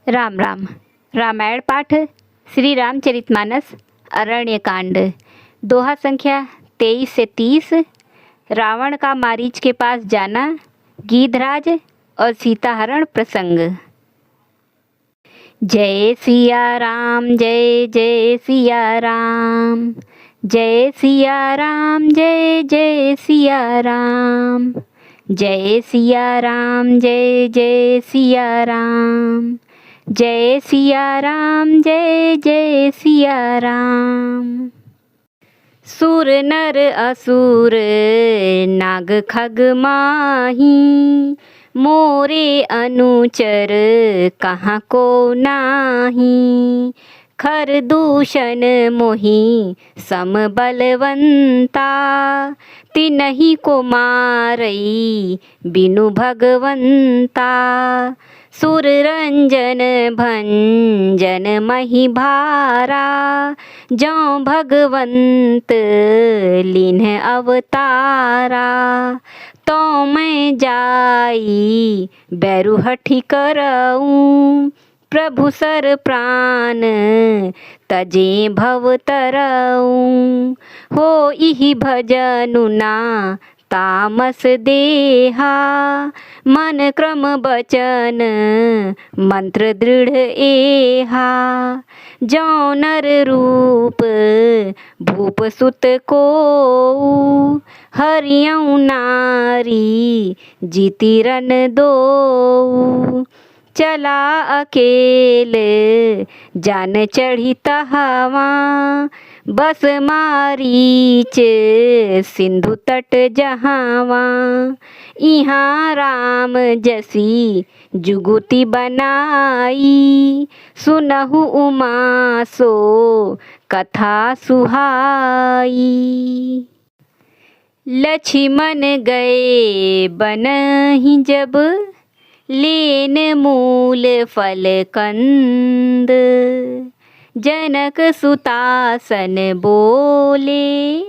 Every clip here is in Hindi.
राम राम। रामायण पाठ श्री रामचरितमानस अरण्य कांड दोहा संख्या 23 से 30। रावण का मारीच के पास जाना, गीधराज और सीताहरण प्रसंग। जय सिया राम, जय जय सिया राम, जय सिया राम, जय जय सिया राम, जय सिया राम, जय जय सिया राम, जय सिया राम, जय जय सिया राम। सुर नर असुर नाग खग माही, मोरे अनुचर कहाँ को नाही। खर दूषण मोहि सम बलवंता, तिनहि को मारई बिनु भगवंता। सुर रंजन भंजन मही भारा, जौ भगवंत लीन्ह अवतारा। तो मैं जाई बैरुहठि करऊँ, प्रभु सर प्राण तजे भव तरऊँ। हो इहि भजनु ना तामस देहा, मन क्रम बचन मंत्र दृढ़ एहा। जौ नर रूप भूप सुत को, हरियऊ नारी जीतिरन दो। चला अकेल जान चढ़ी तहवा, बस मारीच सिंधु तट जहावा। इहाँ राम जसी जुगुति बनाई, सुनहु उमा सो कथा सुहाई। लक्ष्मण गए बनहि जब, लेन मूल फल कंद। जनक सुतासन बोले,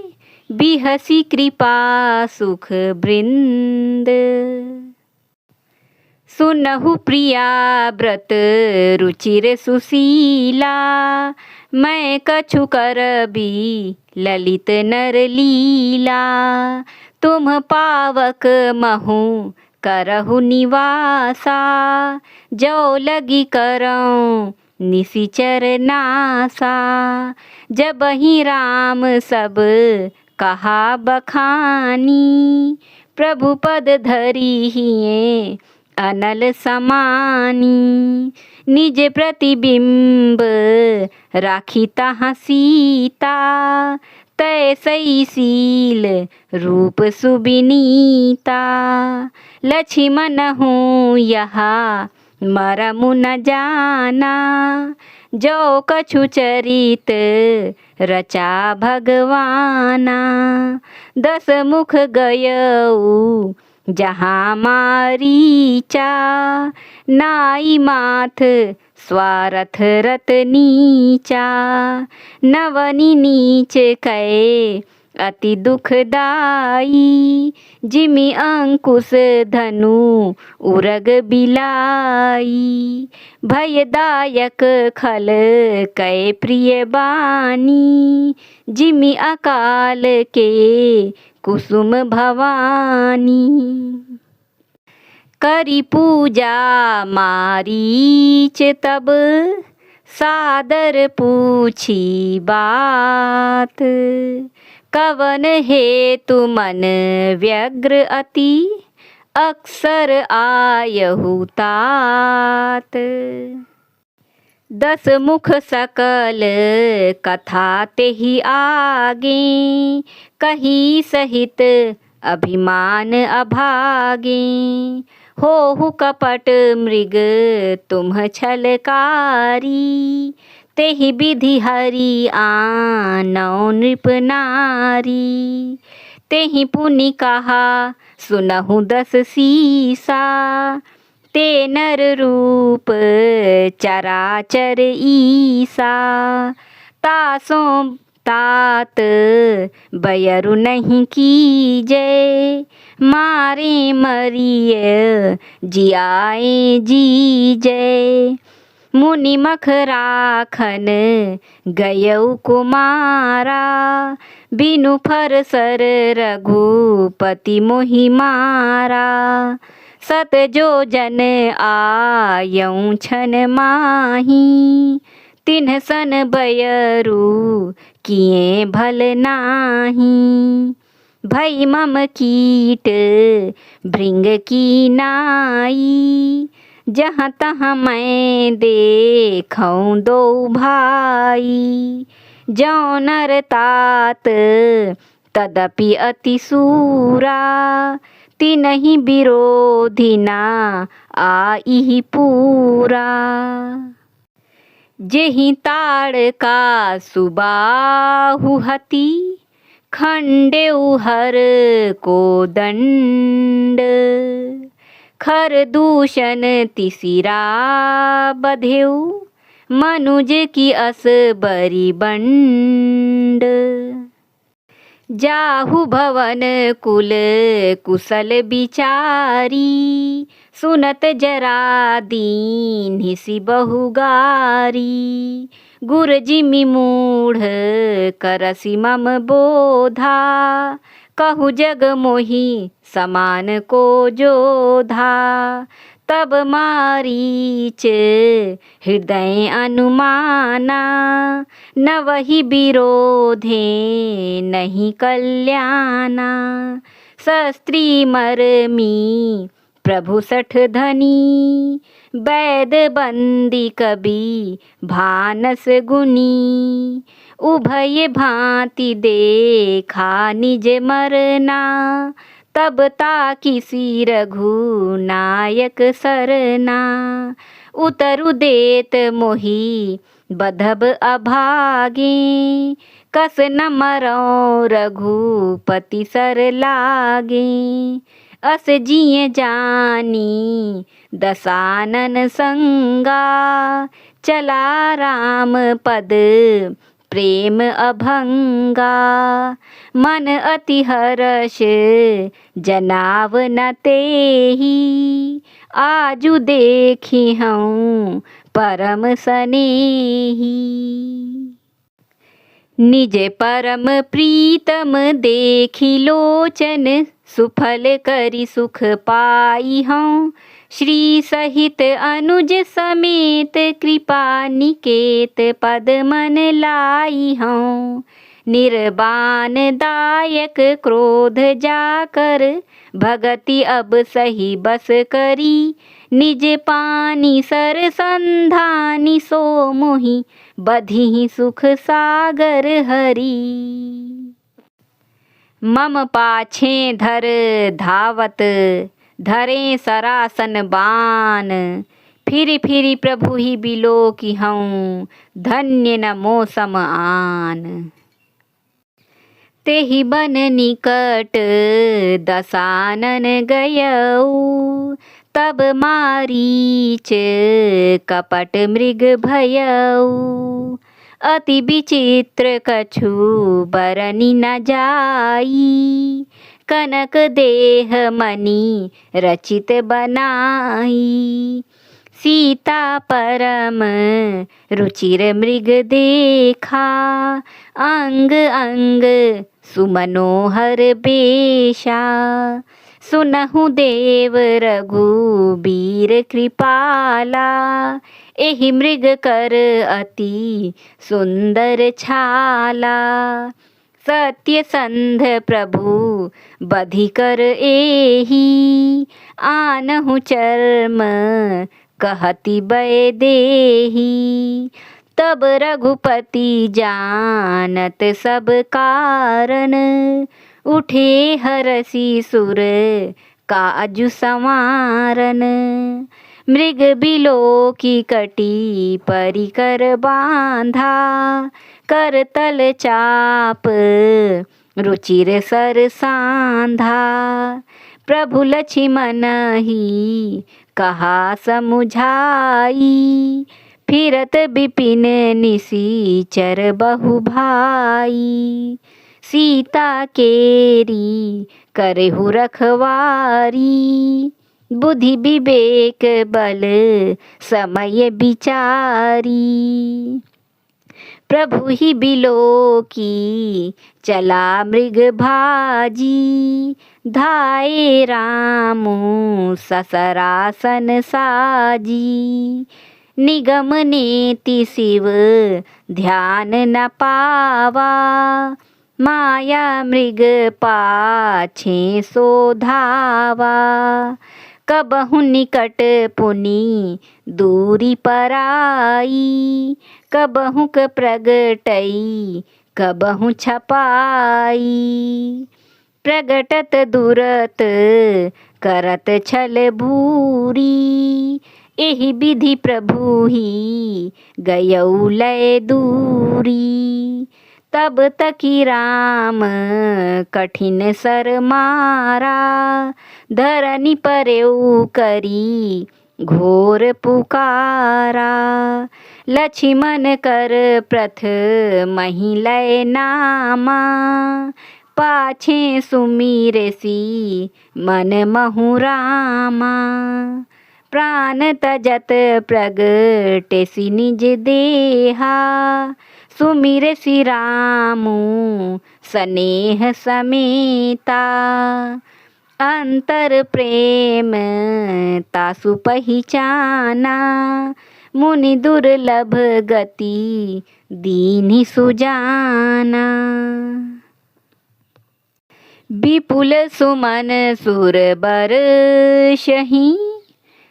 बिहसी कृपा सुख बृंद। सुनहु प्रिया व्रत रुचिर सुशीला, मैं कछु करबी ललित नर लीला। तुम पावक महु करहु निवासा, जो लगी करऊँ निशिचर नासा। जब ही राम सब कहा बखानी, प्रभु पद धरी हिये अनल समानी। निज प्रतिबिंब राखी तहाँ सीता, तैसई शील रूप सुबिनीता। लक्ष्मण हूँ यहाँ मरमु न जाना, जो कछु चरित रचा भगवाना। 10 मुख गयऊ जहाँ मारीचा, नाई माथ स्वारथ रत नीचा। नवनी नीच कहे अति दुखदाई, जिमि अंकुश धनु उरग बिलाई। भयदायक खल कै प्रिय बानी, जिमि अकाल के कुसुम भवानी। करी पूजा मारीच तब, सादर पूछी बात। कवन हेतु मन व्यग्र अति, अक्सर आयहु तात। 10 मुख सकल कथा तेहि आगे, कही सहित अभिमान अभागे। होहु कपट मृग तुम छलकारी, तेहि विधि हरि आनौ नृप नारी। तेहि पुनि कहा सुनहु 10 सीसा, ते नर रूप चराचर ईसा। तासों तात बयरु नहीं कीजय, मारे मरिय जियाए जी जय। मुनि मख राखन गयऊ कुमारा, बिनु फर सर रघुपति मोहि मारा। सत जो जन आयऊ छन माही, तिन्ह सन बयरू किए भल नाही। भई मम कीट भृंग की नाई, जहाँ तहाँ मैं देखऊँ दो भाई। जौ नर तात तदपि अति सूरा, तिनहि विरोधी ना आइहि पूरा। जेहि ताड़ का सुबाहु हति, खंडेउ हर को दंड। खर दूषण तिसिरा बधेउ, मनुज की अस बरी बंड। जाहु भवन कुल कुशल बिचारी, सुनत जरा दीन्हि सि बहुगारी। गुर जिमि मूढ़ करसि मम बोधा, कहु जग मोहि समान को जोधा। तब मारीच हृदय अनुमाना, नवहि विरोधे नहीं कल्याणा। शस्त्री मरमी प्रभु सठ धनी, वैद बंदी कबि भानस गुनी। उभय भांति देखा निज मरना, तब ताकि सी रघुनायक सरना। उतरु देत मोहि बधब अभागे, कस न मरौ रघुपति सर लागे। अस जिय जानी दसानन संगा, चला राम पद प्रेम अभंगा। मन अति हर्ष जनाव न तेहि, आजु देखी हूँ परम सनेही। निज परम प्रीतम देखी लोचन, सुफल करि सुख पाई हूँ। श्री सहित अनुज समेत कृपा निकेत पद मन लाई हूँ। निर्बान दायक क्रोध जाकर, भगति अब सही बस करी। निज पानी सर संधानी, सो मोहि बधिहि सुख सागर हरी। मम पाछे धर धावत, धरे सरासन बान। फिरि फिरि प्रभु ही बिलो की हूँ, धन्य न मो सम आन। तेहि बन निकट दसानन गयऊ, तब मारीच कपट मृग भयऊ। अति विचित्र कछु बरनि न जाई, कनक देह मणि रचित बनाई। सीता परम रुचिर मृग देखा, अंग अंग सुमनोहर बेशा। सुनहु देव रघुबीर कृपाला, एहि मृग कर अति सुंदर छाला। सत्य संध प्रभु बधि कर एहि, आनहु चर्म कहति बै देहि। तब रघुपति जानत सब कारण, उठे हरसि सुर काजु संवारन। मृग बिलो की कटी परिकर बांधा, कर तल चाप रुचिर सर सांधा। प्रभु लक्ष्मण ही कहा समुझाई, फिरत बिपिन निशिचर बहु भाई। सीता केरी करहु रखवारी, बुद्धि विवेक बल समय विचारी। प्रभु ही बिलो की चला मृग भाजी, धाये रामु ससरासन साजी। निगम नेति शिव ध्यान न पावा, माया मृग पाछे सो धावा। कबहु निकट पुनि दूरी पराई, कबहु क प्रगटई कबहु छपाई। प्रगटत दूरत करत छल भूरी, एहि विधि प्रभु ही गयौ लय दूरी। तब तकी राम कठिन सर मारा, धरनी परेऊ करी घोर पुकारा। लक्ष्मण कर प्रथ महिलय नामा, पाछे सुमीरेसी मन महु रामा। प्राण तजत प्रगटेसी निज देहा, सुमिरेसी रामु स्नेह समेता। अंतर प्रेम तासु पहिचाना, मुनि दुर्लभ गति दीन्हि सुजाना। विपुल सुमन सुर बरसहि,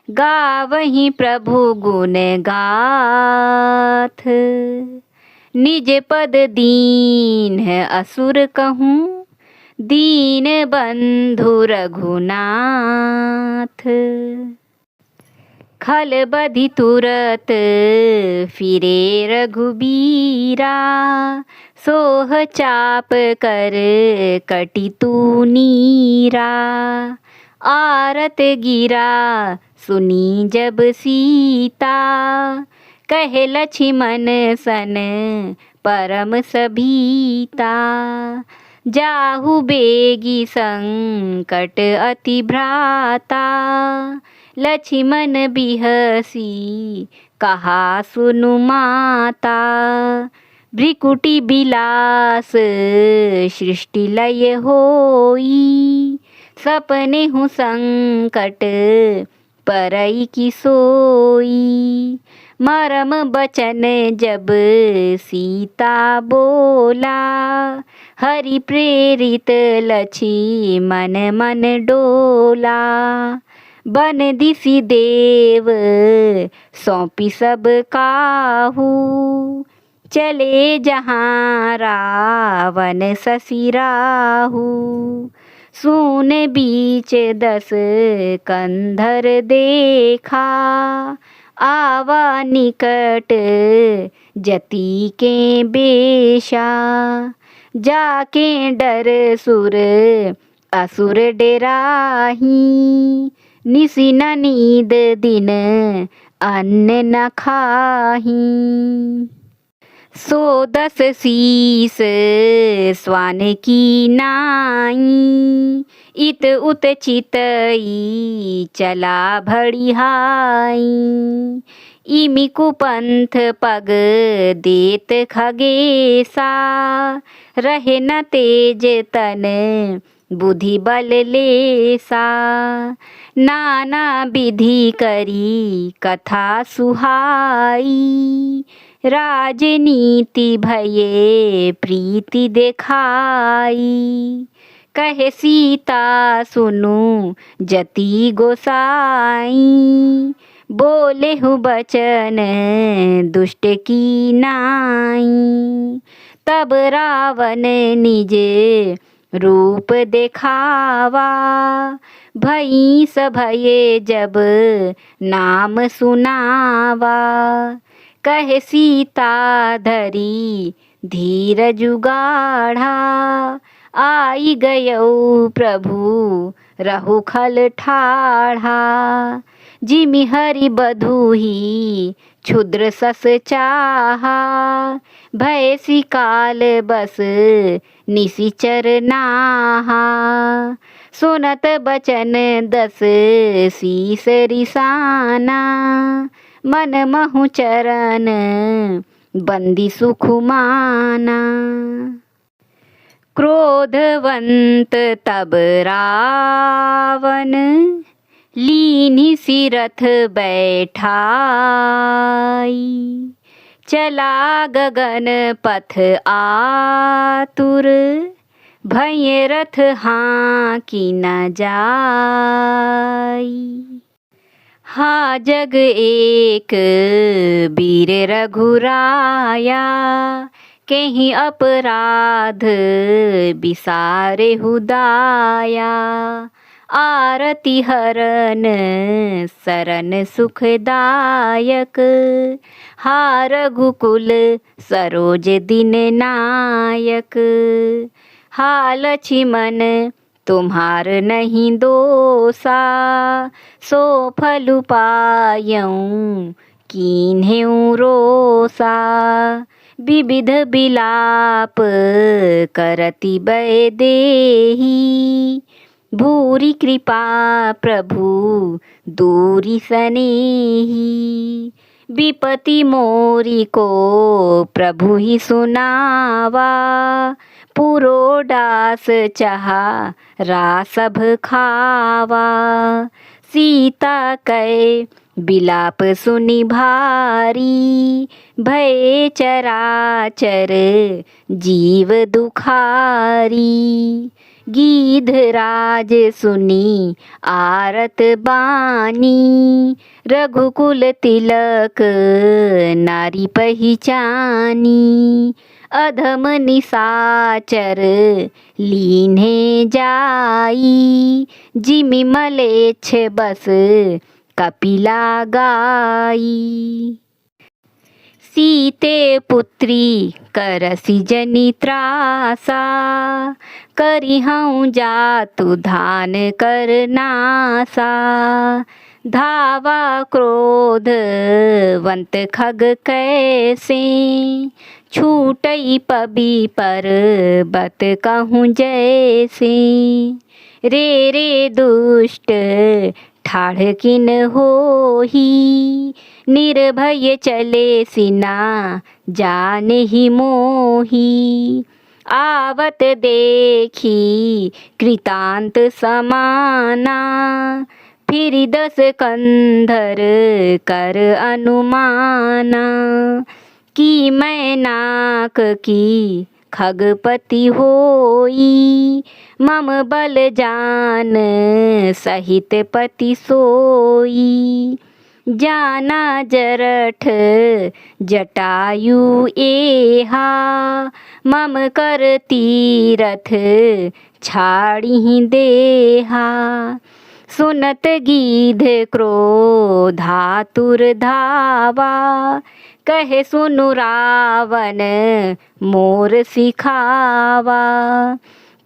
गावहि प्रभु गुण गाथ। निज पद दीन असुर कहूँ, दीन बंधु रघुनाथ। खल बधि तुरत फिरे रघुबीरा, सोह चाप कर कटि तू नीरा। आरत गिरा सुनी जब सीता, कहे लक्ष्मण सन परम सभीता। जाहु बेगी संकट अति भ्राता, लक्ष्मण बिहसी कहा सुनु माता। भ्रिकुटि बिलास सृष्टि लय होई, सपने हूँ संकट परई की सोई। मरम बचन जब सीता बोला, हरि प्रेरित लक्ष्मण मन डोला। बन दिसि देव सौंपी सब काहू, चले जहाँ रावण ससिराहू। सून बीच 10 कंधर देखा, आवा निकट जति के बेशा। जाके डर सुर असुर डेराही, निसि न नींद दिन अन्न न खाही। सो 10 शीस स्वान की नाई, इत उत चितई चला भड़िहाई। इमि कुपंथ पग देत खगेसा, रहे न तेज तन बुद्धि बल लेसा। नाना विधि करी कथा सुहाई, राजनीति भये प्रीति देखाई। कहे सीता सुनु जति गोसाई, बोले हूँ बचन दुष्ट की नाई। तब रावण निज रूप देखावा, भई सभये जब नाम सुनावा। कहे सीता धरी धीर जुगाढ़ा, आई गयौ प्रभु रहु खल ठाढ़ा। जिमि हरि बधुही क्षुद्र सस चाहा, भयसी काल बस निशिचर नाहा। सुनत बचन दस शीस रिसाना, मन महु चरण बंदी सुखुमाना। क्रोधवंत तब रावण, लीनि सिरथ बैठाई। चला गगन पथ आतुर, भय रथ हाँकी न जाई। हा जग एक वीर रघुराया, केहि अपराध बिसारे हुदाया। आरती हरन सरन सुखदायक, हा रघुकुल सरोज दिन नायक। हा लक्ष्मण तुम्हार नहीं दोसा, सो फल पायऊँ कीन्हेउ रोसा। विविध बिलाप करति बै देही, भूरि कृपा प्रभु दूरि सनेही। विपति मोरी को प्रभु ही सुनावा, पुरोडास चाहा रासभ खावा। सीता कै बिलाप सुनि भारी, भय चराचर जीव दुखारी। गीधराज सुनि आरत बानी, रघुकुल तिलक नारी पहिचानी। अधम निशाचर लीन्हे जाई, जिमि मलेच्छ बस कपिला गाई। सीते पुत्री करसि जनि त्रासा, करिहउँ जातु धान कर नासा। धावा क्रोधवंत खग कैसे, छूटई पबि पर्बत कहूँ जैसे। रे रे दुष्ट ठाढ़ किन होही, निर्भय चले सिना जानेहि मोही। आवत देखी कृतांत समाना, फिर दस कंधर कर अनुमाना। कि मैं नाक की खगपति होई, मम बल जान सहित पति सोई। जाना जरठ जटायु एहा, मम कर तीरथ छाड़िहि देहा। सुनत गीध क्रोधातुर धावा, कहे सुनु रावण मोर सिखावा।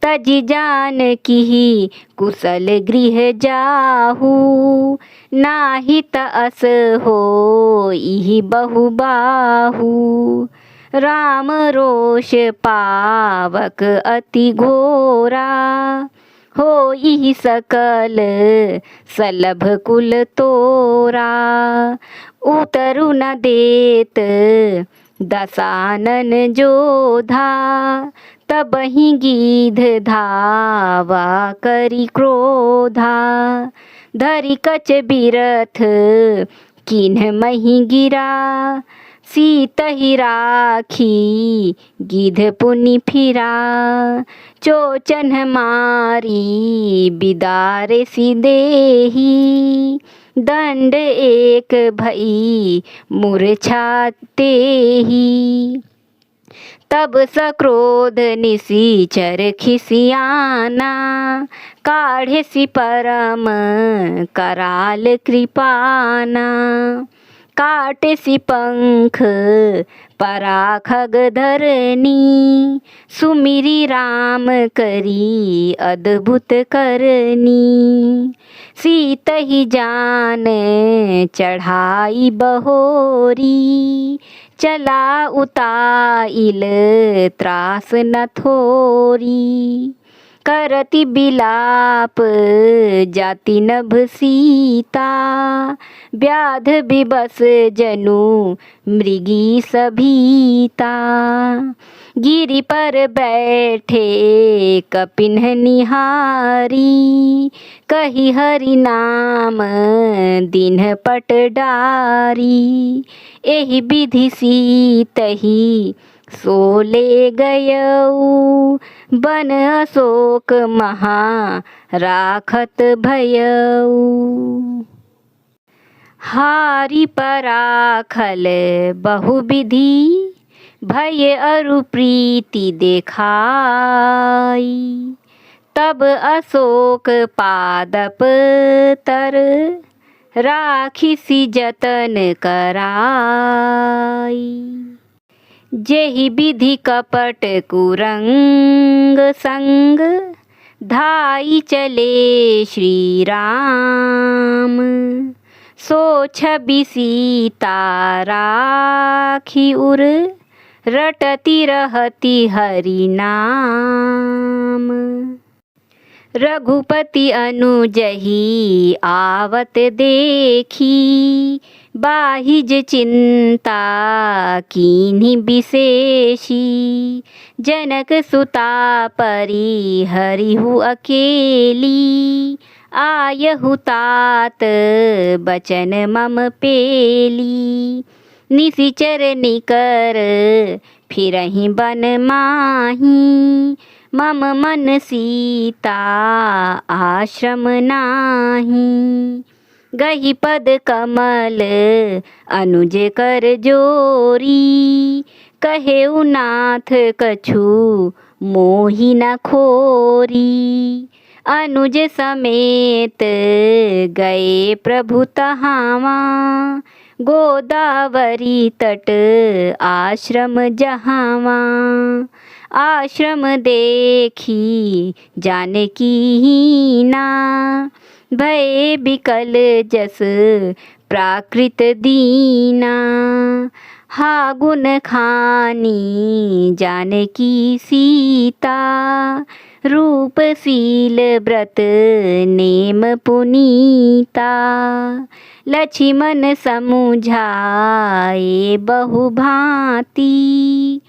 तजि जानकी कुशल गृह जाहू, नाही तअस होई बहु बाहू। राम रोष पावक अति घोरा, होई सकल सलभ कुल तोरा। उतरु न देत दसानन जोधा, तबहि गीध धावा करि क्रोधा। धरि कच बिरथ किन्ह महि गिरा, सीतहि राखी गिध पुनि फिरा। चोचन मारी बिदारे सि देही, दंड एक भई मूर्छा तेही। तब सक्रोध निशिचर खिसियाना, काढ़े सि परम कराल कृपाना। काटे सि पंख पराखग धरनी, सुमिरी राम करी अद्भुत करनी। सीतहि जान चढ़ाई बहोरी, चला उताइल त्रास न थोरी। करति बिलाप जाति नभ सीता, व्याध बिबस जनु मृगी सभीता। गिरि पर बैठे कपिन निहारी, कही हरि नाम दिन पट डारी। एहि विधि सीतहि सो ले गयऊ, बन अशोक महा राखत भयऊ। हारी पराखल बहुविधि, भय अरु प्रीति देखाई। तब अशोक पादप तर, राखिसि जतन कराई। जेहि विधि कपट कुरंग संग, धाई चले श्री राम। सो छवि सीता राखी उर, रटती रहती हरि नाम। रघुपति अनुजहि आवत देखी, बाहिज चिंता कीन्ही विशेषी। जनक सुता परि हरिहु अकेली, आयहु तात बचन मम पेली। निशिचर निकर फिरहि बन माही, मम मन सीता आश्रम नाही। गही पद कमल अनुज कर जोरी, कहेउ नाथ कछु मोहि न खोरी। अनुज समेत गए प्रभु तहावा, गोदावरी तट आश्रम जहावा। आश्रम देखी जानकी ना, भय बिकल जस प्राकृत दीना। हा गुण खानी जानकी सीता, रूपशील व्रत नेम पुनीता। लक्ष्मण समुझाए बहु भांति,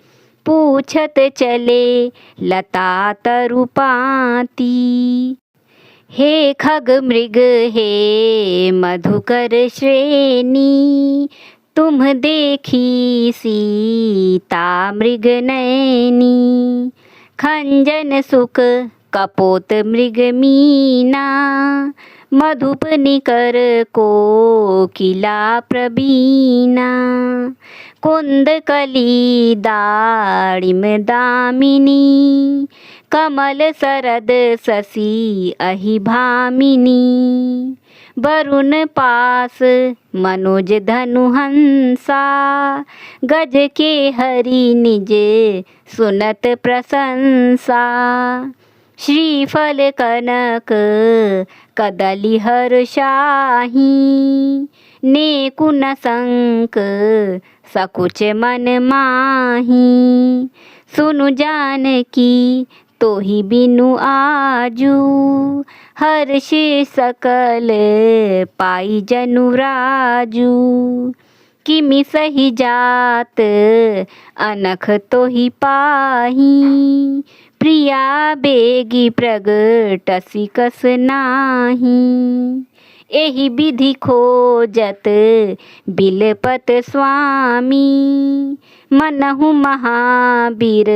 पूछत चले लता तरुपाती। हे खग मृग हे मधुकर श्रेणी, तुम देखी सीता मृग नैनी। खंजन सुख कपोत मृग मीना, मधुप निकर कोकिला प्रवीणा। कुंद कली दाड़िम दामिनी, कमल सरद शशि अहि भामिनी। वरुण पास मनोज धनु हंसा, गज के हरि निज सुनत प्रशंसा। श्रीफल कनक कदली हर शाही, नेकु न संक सकुच मन माही। सुनु जानकी तोहि बिनु आजू, हर्ष सकल पाई जनु राजू। किमि सही जात अनख तोहि पाही, प्रिया बेगी प्रगटसि कस नाही। एहि विधि खोजत बिलपत स्वामी, मनहु महावीर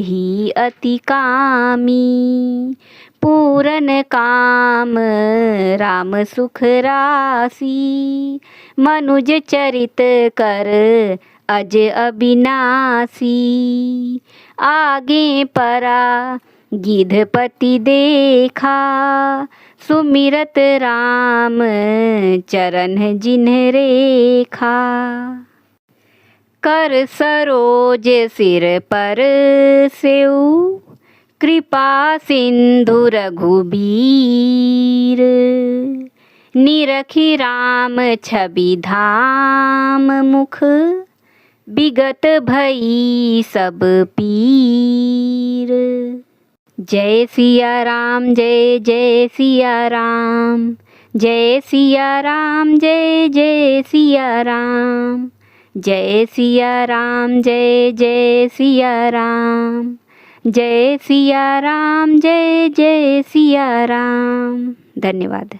ही अति कामी। पूरन काम राम सुख राशि, मनुज चरित कर अज अविनाशी। आगे परा गिधपति देखा, सुमिरत राम चरण जिन्ह रेखा। कर सरोज सिर पर सेउ, कृपा सिंधु रघुबीर। निरखी राम छवि धाम मुख, विगत भई सब पीर। जय सिया राम, जय जय सिया राम, जय सिया राम, जय जय सिया राम, जय सिया राम, जय जय सिया राम, जय सिया राम, जय जय सिया राम। धन्यवाद।